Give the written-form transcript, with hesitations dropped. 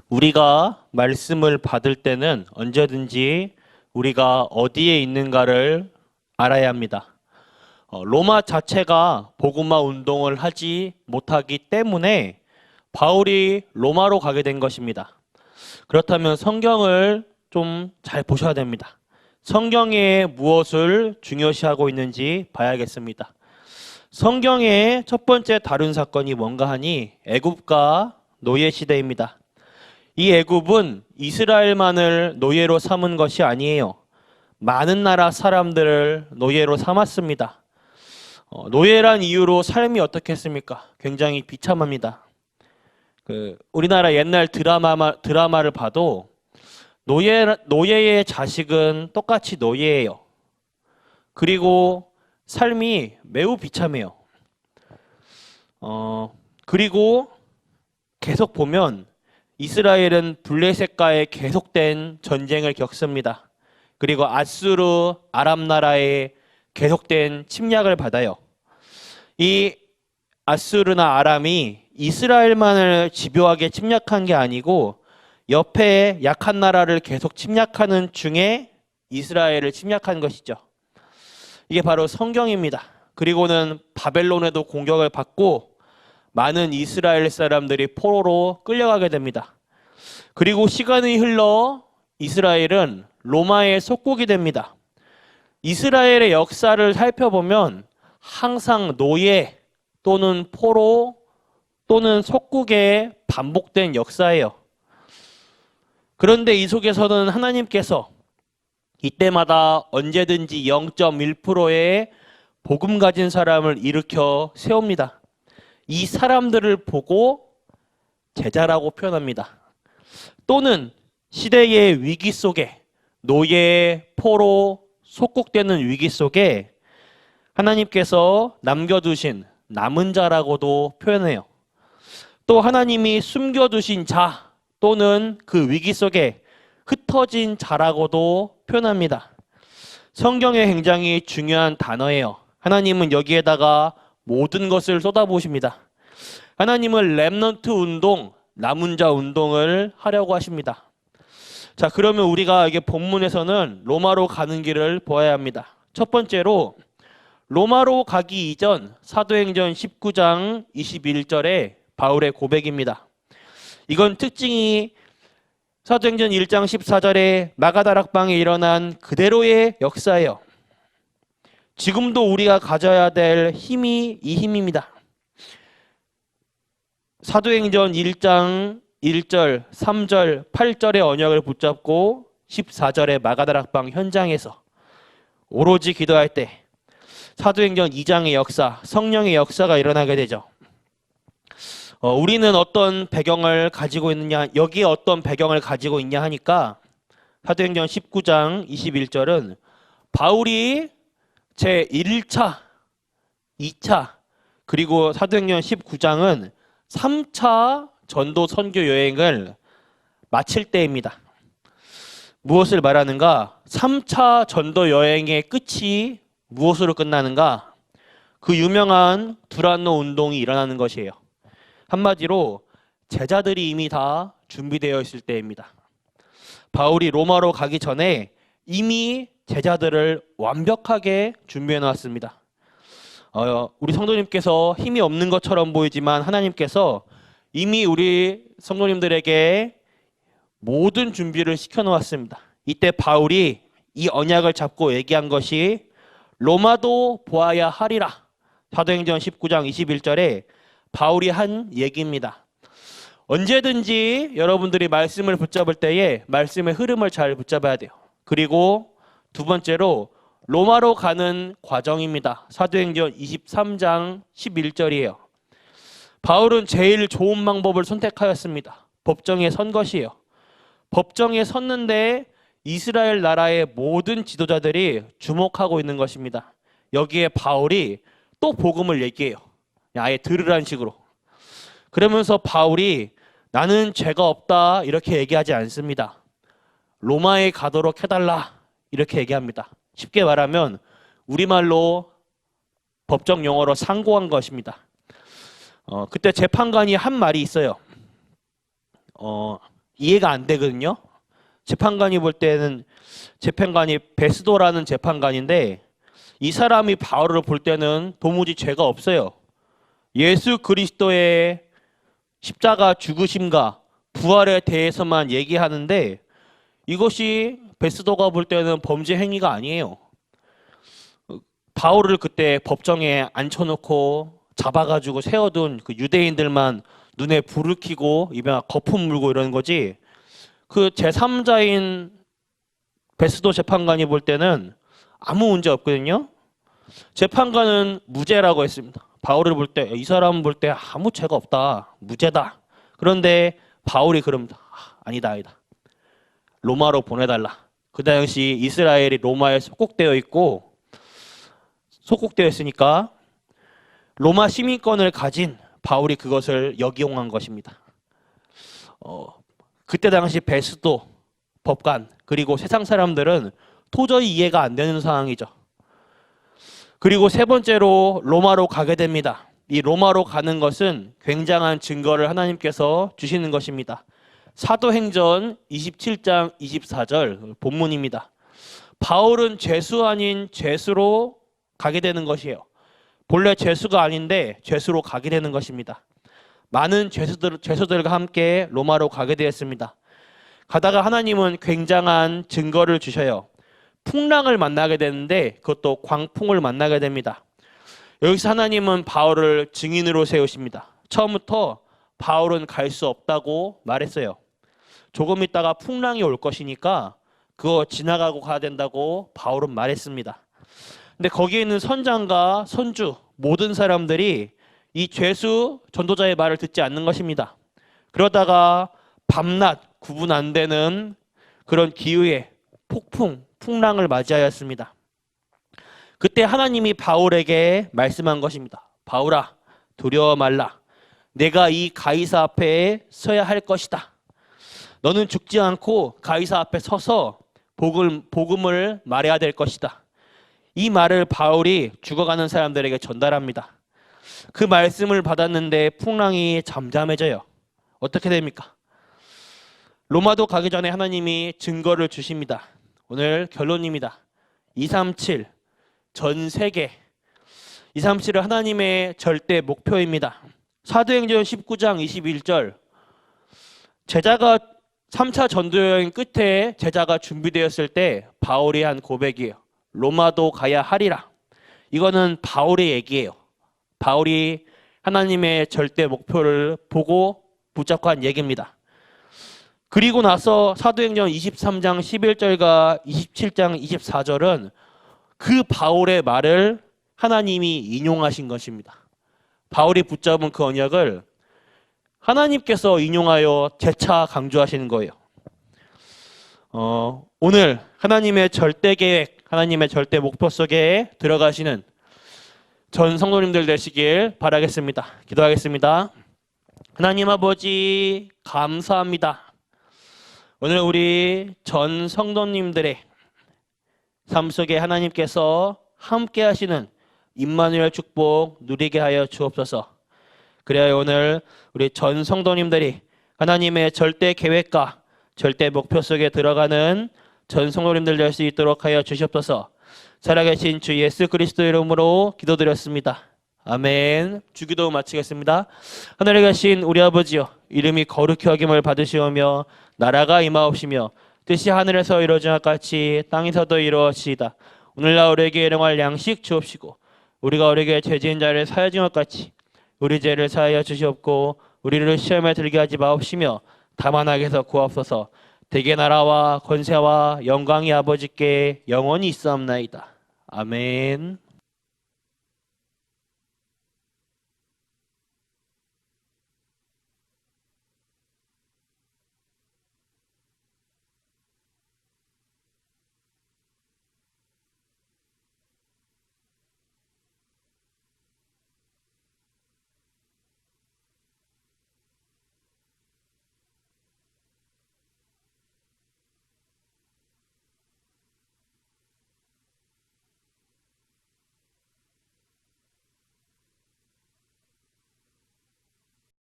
우리가 말씀을 받을 때는 언제든지 우리가 어디에 있는가를 알아야 합니다. 로마 자체가 복음화 운동을 하지 못하기 때문에 바울이 로마로 가게 된 것입니다. 그렇다면 성경을 좀 잘 보셔야 됩니다. 성경에 무엇을 중요시하고 있는지 봐야겠습니다. 성경의 첫 번째 다룬 사건이 뭔가 하니 애굽과 노예 시대입니다. 이 애굽은 이스라엘만을 노예로 삼은 것이 아니에요. 많은 나라 사람들을 노예로 삼았습니다. 노예란 이유로 삶이 어떻겠습니까? 굉장히 비참합니다. 우리나라 옛날 드라마를 봐도 노예의 자식은 똑같이 노예예요. 그리고 삶이 매우 비참해요. 그리고 계속 보면 이스라엘은 블레셋과의 계속된 전쟁을 겪습니다. 그리고 아수르 아람 나라의 계속된 침략을 받아요. 이 아수르나 아람이 이스라엘만을 집요하게 침략한 게 아니고 옆에 약한 나라를 계속 침략하는 중에 이스라엘을 침략한 것이죠. 이게 바로 성경입니다. 그리고는 바벨론에도 공격을 받고 많은 이스라엘 사람들이 포로로 끌려가게 됩니다. 그리고 시간이 흘러 이스라엘은 로마의 속국이 됩니다. 이스라엘의 역사를 살펴보면 항상 노예 또는 포로 또는 속국의 반복된 역사예요. 그런데 이 속에서는 하나님께서 이때마다 언제든지 0.1%의 복음 가진 사람을 일으켜 세웁니다. 이 사람들을 보고 제자라고 표현합니다. 또는 시대의 위기 속에 노예, 포로, 속국되는 위기 속에 하나님께서 남겨두신 남은 자라고도 표현해요. 또 하나님이 숨겨두신 자 또는 그 위기 속에 흩어진 자라고도 표현합니다. 성경의 굉장히 중요한 단어예요. 하나님은 여기에다가 모든 것을 쏟아부으십니다. 하나님은 렘넌트 운동, 남은 자 운동을 하려고 하십니다. 자, 그러면 우리가 이게 본문에서는 로마로 가는 길을 보아야 합니다. 첫 번째로 로마로 가기 이전 사도행전 19장 21절에 바울의 고백입니다. 이건 특징이 사도행전 1장 14절에 마가다락방에 일어난 그대로의 역사예요. 지금도 우리가 가져야 될 힘이 이 힘입니다. 사도행전 1장 1절, 3절, 8절의 언약을 붙잡고 14절의 마가다락방 현장에서 오로지 기도할 때 사도행전 2장의 역사, 성령의 역사가 일어나게 되죠. 우리는 어떤 배경을 가지고 있느냐, 여기에 어떤 배경을 가지고 있냐 하니까 사도행전 19장 21절은 바울이 제1차, 2차, 그리고 사도행전 19장은 3차 전도 선교 여행을 마칠 때입니다. 무엇을 말하는가? 3차 전도 여행의 끝이 무엇으로 끝나는가? 그 유명한 두란노 운동이 일어나는 것이에요. 한마디로 제자들이 이미 다 준비되어 있을 때입니다. 바울이 로마로 가기 전에 이미 제자들을 완벽하게 준비해 놨습니다. 우리 성도님께서 힘이 없는 것처럼 보이지만 하나님께서 이미 우리 성도님들에게 모든 준비를 시켜 놓았습니다. 이때 바울이 이 언약을 잡고 얘기한 것이 로마도 보아야 하리라. 사도행전 19장 21절에 바울이 한 얘기입니다. 언제든지 여러분들이 말씀을 붙잡을 때에 말씀의 흐름을 잘 붙잡아야 돼요. 그리고 두 번째로 로마로 가는 과정입니다. 사도행전 23장 11절이에요. 바울은 제일 좋은 방법을 선택하였습니다. 법정에 선 것이에요. 법정에 섰는데 이스라엘 나라의 모든 지도자들이 주목하고 있는 것입니다. 여기에 바울이 또 복음을 얘기해요. 아예 들으라는 식으로. 그러면서 바울이 나는 죄가 없다 이렇게 얘기하지 않습니다. 로마에 가도록 해달라 이렇게 얘기합니다. 쉽게 말하면 우리말로 법정 용어로 상고한 것입니다. 그때 재판관이 한 말이 있어요. 이해가 안 되거든요. 재판관이 볼 때는 재판관이 베스도라는 재판관인데 이 사람이 바울을 볼 때는 도무지 죄가 없어요. 예수 그리스도의 십자가 죽으심과 부활에 대해서만 얘기하는데 이것이 베스도가 볼 때는 범죄 행위가 아니에요. 바울을 그때 법정에 앉혀놓고 잡아가지고 세워둔 그 유대인들만 눈에 불을 켜고 입에 막 거품 물고 이러는 거지, 그 제3자인 베스도 재판관이 볼 때는 아무 문제 없거든요. 재판관은 무죄라고 했습니다. 바울을 볼 때, 이 사람 볼 때 아무 죄가 없다, 무죄다. 그런데 바울이 그럽니다. 아니다. 로마로 보내달라. 그 당시 이스라엘이 로마에 속국되어 있으니까 로마 시민권을 가진 바울이 그것을 역이용한 것입니다. 그때 당시 베스도 법관 그리고 세상 사람들은 도저히 이해가 안 되는 상황이죠. 그리고 세 번째로 로마로 가게 됩니다. 이 로마로 가는 것은 굉장한 증거를 하나님께서 주시는 것입니다. 사도행전 27장 24절 본문입니다. 바울은 죄수 아닌 죄수로 가게 되는 것이에요. 본래 죄수가 아닌데 죄수로 가게 되는 것입니다. 많은 죄수들과 함께 로마로 가게 되었습니다. 가다가 하나님은 굉장한 증거를 주셔요. 풍랑을 만나게 되는데 그것도 광풍을 만나게 됩니다. 여기서 하나님은 바울을 증인으로 세우십니다. 처음부터 바울은 갈 수 없다고 말했어요. 조금 있다가 풍랑이 올 것이니까 그거 지나가고 가야 된다고 바울은 말했습니다. 근데 거기에 있는 선장과 선주 모든 사람들이 이 죄수 전도자의 말을 듣지 않는 것입니다. 그러다가 밤낮 구분 안 되는 그런 기후에 풍랑을 맞이하였습니다. 그때 하나님이 바울에게 말씀한 것입니다. 바울아, 두려워 말라. 내가 이 가이사 앞에 서야 할 것이다. 너는 죽지 않고 가이사 앞에 서서 복음을 말해야 될 것이다. 이 말을 바울이 죽어가는 사람들에게 전달합니다. 그 말씀을 받았는데 풍랑이 잠잠해져요. 어떻게 됩니까? 로마도 가기 전에 하나님이 증거를 주십니다. 오늘 결론입니다. 237 전 세계 237은 하나님의 절대 목표입니다. 사도행전 19장 21절 제자가 3차 전도여행 끝에 제자가 준비되었을 때 바울이 한 고백이에요. 로마도 가야 하리라. 이거는 바울의 얘기예요. 바울이 하나님의 절대 목표를 보고 붙잡고 한 얘기입니다. 그리고 나서 사도행전 23장 11절과 27장 24절은 그 바울의 말을 하나님이 인용하신 것입니다. 바울이 붙잡은 그 언약을 하나님께서 인용하여 재차 강조하시는 거예요. 오늘 하나님의 절대 계획, 하나님의 절대 목표 속에 들어가시는 전 성도님들 되시길 바라겠습니다. 기도하겠습니다. 하나님 아버지 감사합니다. 오늘 우리 전 성도님들의 삶 속에 하나님께서 함께 하시는 임마누엘 축복 누리게 하여 주옵소서. 그래야 오늘 우리 전 성도님들이 하나님의 절대 계획과 절대 목표 속에 들어가는 전 성도님들 될 수 있도록 하여 주시옵소서. 살아계신 주 예수 그리스도 이름으로 기도드렸습니다. 아멘. 주기도 마치겠습니다. 하늘에 계신 우리 아버지여, 이름이 거룩히 여김을 받으시오며 나라가 임하옵시며 뜻이 하늘에서 이루어진 것 같이 땅에서도 이루어지이다. 오늘날 우리에게 일용할 양식 주옵시고 우리가 우리에게 죄지은 자를 사하여 준 것 같이 우리 죄를 사하여 주시옵고 우리를 시험에 들게 하지 마옵시며 다만 악에서 구하옵소서. 대개 나라와 권세와 영광이 아버지께 영원히 있사옵나이다. 아멘.